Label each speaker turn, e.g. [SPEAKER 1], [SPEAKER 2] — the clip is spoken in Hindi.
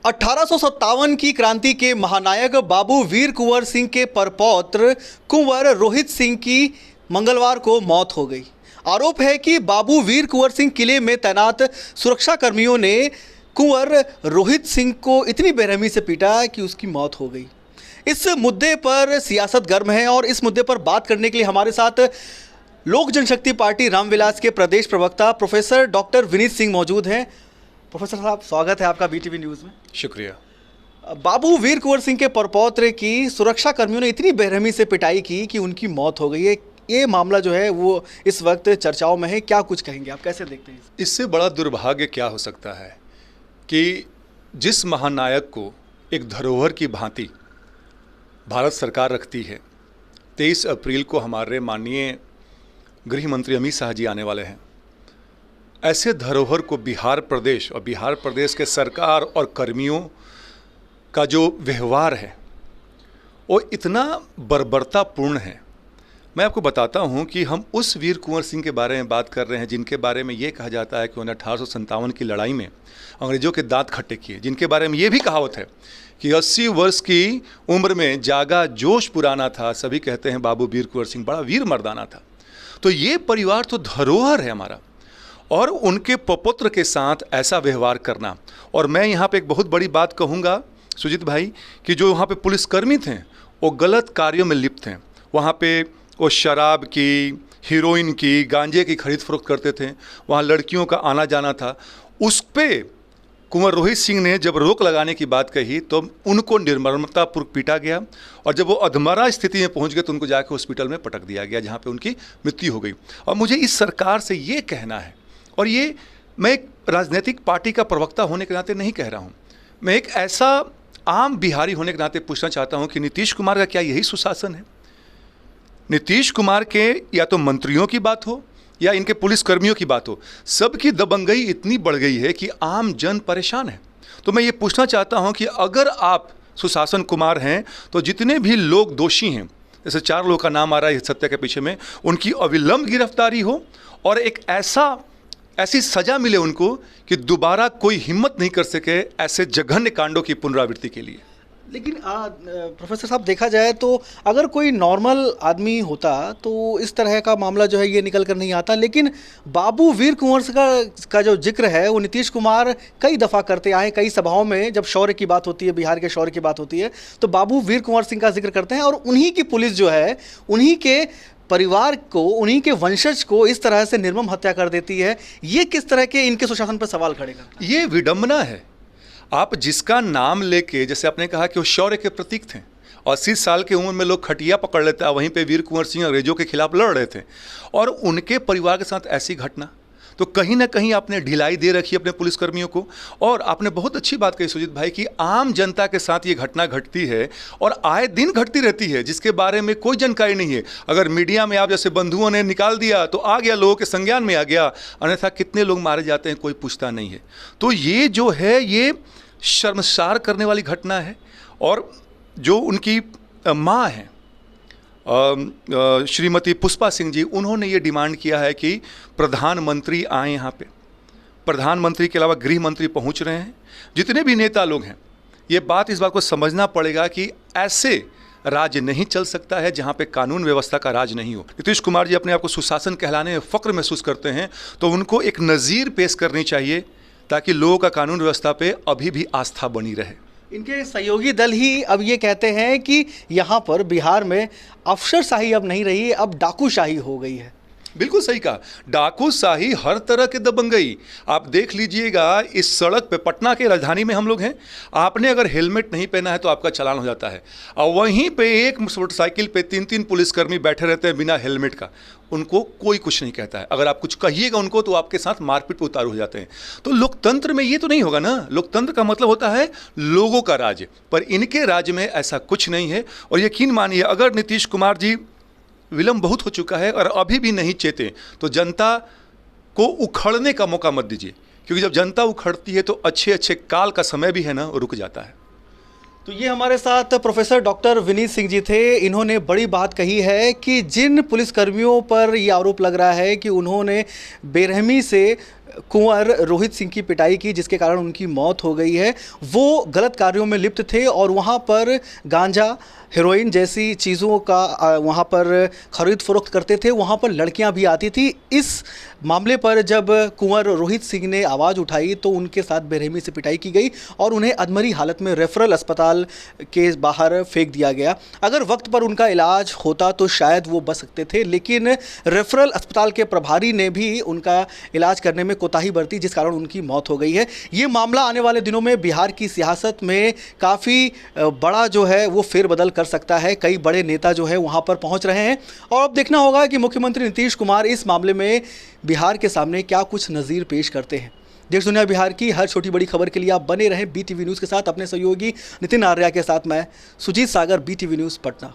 [SPEAKER 1] 1857 की क्रांति के महानायक बाबू वीर कुंवर सिंह के परपौत्र कुंवर रोहित सिंह की मंगलवार को मौत हो गई। आरोप है कि बाबू वीर कुंवर सिंह किले में तैनात सुरक्षा कर्मियों ने कुंवर रोहित सिंह को इतनी बेरहमी से पीटा कि उसकी मौत हो गई। इस मुद्दे पर सियासत गर्म है और इस मुद्दे पर बात करने के लिए हमारे साथ लोक जनशक्ति पार्टी रामविलास के प्रदेश प्रवक्ता प्रोफेसर डॉक्टर विनीत सिंह मौजूद हैं। प्रोफेसर साहब, स्वागत है आपका बीटीवी न्यूज़ में।
[SPEAKER 2] शुक्रिया।
[SPEAKER 1] बाबू वीर कुंवर सिंह के परपौत्र की सुरक्षा कर्मियों ने इतनी बेरहमी से पिटाई की कि उनकी मौत हो गई है। ये मामला जो है वो इस वक्त चर्चाओं में है। क्या कुछ कहेंगे आप, कैसे देखते हैं?
[SPEAKER 2] इससे बड़ा दुर्भाग्य क्या हो सकता है कि जिस महानायक को एक धरोहर की भांति भारत सरकार रखती है, 23 अप्रैल को हमारे माननीय गृह मंत्री अमित शाह जी आने वाले हैं। ऐसे धरोहर को बिहार प्रदेश और बिहार प्रदेश के सरकार और कर्मियों का जो व्यवहार है वो इतना बर्बरतापूर्ण है। मैं आपको बताता हूं कि हम उस वीर कुंवर सिंह के बारे में बात कर रहे हैं जिनके बारे में ये कहा जाता है कि उन्होंने 1857 की लड़ाई में अंग्रेजों के दांत खट्टे किए, जिनके बारे में ये भी कहावत है कि 80 वर्ष की उम्र में जागा जोश पुराना था, सभी कहते हैं बाबू वीर कुंवर सिंह बड़ा वीर मर्दाना था। तो ये परिवार तो धरोहर है हमारा, और उनके पुत्र के साथ ऐसा व्यवहार करना। और मैं यहाँ पे एक बहुत बड़ी बात कहूँगा सुजीत भाई कि जो वहाँ पे पुलिसकर्मी थे वो गलत कार्यों में लिप्त हैं। वहाँ पे वो शराब की, हीरोइन की, गांजे की खरीद फरोख्त करते थे, वहाँ लड़कियों का आना जाना था। उस पर कुंवर रोहित सिंह ने जब रोक लगाने की बात कही तो उनको निर्ममतापूर्वक पीटा गया, और जब वो अधमरा स्थिति में पहुंच गए तो उनको जाकर हॉस्पिटल में पटक दिया गया, जहाँ पे उनकी मृत्यु हो गई। और मुझे इस सरकार से ये कहना है, और ये मैं एक राजनीतिक पार्टी का प्रवक्ता होने के नाते नहीं कह रहा हूँ, मैं एक ऐसा आम बिहारी होने के नाते पूछना चाहता हूँ कि नीतीश कुमार का क्या यही सुशासन है? नीतीश कुमार के या तो मंत्रियों की बात हो या इनके पुलिसकर्मियों की बात हो, सबकी दबंगई इतनी बढ़ गई है कि आम जन परेशान है। तो मैं ये पूछना चाहता हूँ कि अगर आप सुशासन कुमार हैं तो जितने भी लोग दोषी हैं, जैसे 4 लोगों का नाम आ रहा है इस हत्या के पीछे में, उनकी अविलंब गिरफ्तारी हो और एक ऐसी सजा मिले उनको कि दोबारा कोई हिम्मत नहीं कर सके ऐसे जघन्य कांडों की पुनरावृत्ति के लिए।
[SPEAKER 1] लेकिन प्रोफेसर साहब, देखा जाए तो अगर कोई नॉर्मल आदमी होता तो इस तरह का मामला जो है ये निकल कर नहीं आता। लेकिन बाबू वीर कुंवर का जो जिक्र है वो नीतीश कुमार कई दफ़ा करते आए। कई सभाओं में जब शौर्य की बात होती है, बिहार के शौर्य की बात होती है, तो बाबू वीर कुंवर सिंह का जिक्र करते हैं। और उन्हीं की पुलिस जो है उन्हीं के परिवार को, उन्हीं के वंशज को इस तरह से निर्मम हत्या कर देती है। ये किस तरह के इनके सुशासन पर सवाल खड़े करता है?
[SPEAKER 2] ये विडंबना है। आप जिसका नाम लेके, जैसे आपने कहा कि वो शौर्य के प्रतीक थे, 80 साल की उम्र में लोग खटिया पकड़ लेते हैं, वहीं पे वीर कुंवर सिंह अंग्रेजों के खिलाफ लड़ रहे थे, और उनके परिवार के साथ ऐसी घटना, तो कहीं ना कहीं आपने ढिलाई दे रखी अपने पुलिसकर्मियों को। और आपने बहुत अच्छी बात कही सुजीत भाई कि आम जनता के साथ ये घटना घटती है और आए दिन घटती रहती है, जिसके बारे में कोई जानकारी नहीं है। अगर मीडिया में आप जैसे बंधुओं ने निकाल दिया तो आ गया, लोगों के संज्ञान में आ गया, अन्यथा कितने लोग मारे जाते हैं कोई पूछता नहीं है। तो ये जो है ये शर्मसार करने वाली घटना है। और जो उनकी माँ हैं श्रीमती पुष्पा सिंह जी, उन्होंने ये डिमांड किया है कि प्रधानमंत्री आए यहाँ पे। प्रधानमंत्री के अलावा गृह मंत्री पहुँच रहे हैं, जितने भी नेता लोग हैं, ये बात, इस बात को समझना पड़ेगा कि ऐसे राज्य नहीं चल सकता है जहाँ पे कानून व्यवस्था का राज नहीं हो। नीतीश कुमार जी अपने आप को सुशासन कहलाने में फ़ख्र महसूस करते हैं, तो उनको एक नज़ीर पेश करनी चाहिए ताकि लोगों का कानून व्यवस्था पे अभी भी आस्था बनी रहे।
[SPEAKER 1] इनके सहयोगी दल ही अब ये कहते हैं कि यहाँ पर बिहार में अफसरशाही अब नहीं रही, अब डाकूशाही हो गई है।
[SPEAKER 2] बिल्कुल सही कहा, डाकूशाही, हर तरह के दबंगई। आप देख लीजिएगा इस सड़क पे, पटना के राजधानी में हम लोग हैं, आपने अगर हेलमेट नहीं पहना है तो आपका चालान हो जाता है, और वहीं पे एक मोटरसाइकिल पे 3-3 पुलिसकर्मी बैठे रहते हैं बिना हेलमेट का, उनको कोई कुछ नहीं कहता है। अगर आप कुछ कहिएगा उनको तो आपके साथ मारपीट पे उतारू हो जाते हैं। तो लोकतंत्र में ये तो नहीं होगा ना। लोकतंत्र का मतलब होता है लोगों का राज्य, पर इनके राज्य में ऐसा कुछ नहीं है। और यकीन मानिए, अगर नीतीश कुमार जी, विलंब बहुत हो चुका है और अभी भी नहीं चेते तो जनता को उखड़ने का मौका मत दीजिए, क्योंकि जब जनता उखड़ती है तो अच्छे अच्छे काल का समय भी है ना, रुक जाता है।
[SPEAKER 1] तो ये हमारे साथ प्रोफेसर डॉक्टर विनीत सिंह जी थे। इन्होंने बड़ी बात कही है कि जिन पुलिसकर्मियों पर ये आरोप लग रहा है कि उन्होंने बेरहमी से कुंवर रोहित सिंह की पिटाई की जिसके कारण उनकी मौत हो गई है, वो गलत कार्यों में लिप्त थे और वहाँ पर गांजा, हेरोइन जैसी चीज़ों का वहाँ पर खरीद फरोख्त करते थे, वहाँ पर लड़कियाँ भी आती थी। इस मामले पर जब कुंवर रोहित सिंह ने आवाज़ उठाई तो उनके साथ बेरहमी से पिटाई की गई और उन्हें अधमरी हालत में रेफरल अस्पताल के बाहर फेंक दिया गया। अगर वक्त पर उनका इलाज होता तो शायद वो बच सकते थे, लेकिन रेफरल अस्पताल के प्रभारी ने भी उनका इलाज करने में कोताही बरती जिस कारण उनकी मौत हो गई है। ये मामला आने वाले दिनों में बिहार की सियासत में काफ़ी बड़ा जो है वो फेरबदल कर सकता है। कई बड़े नेता जो है वहाँ पर पहुँच रहे हैं और अब देखना होगा कि मुख्यमंत्री नीतीश कुमार इस मामले में बिहार के सामने क्या कुछ नज़ीर पेश करते हैं। देश दुनिया बिहार की हर छोटी बड़ी खबर के लिए आप बने रहें BTV न्यूज़ के साथ। अपने सहयोगी नितिन आर्या के साथ मैं सुजीत सागर, BTV न्यूज़ पटना।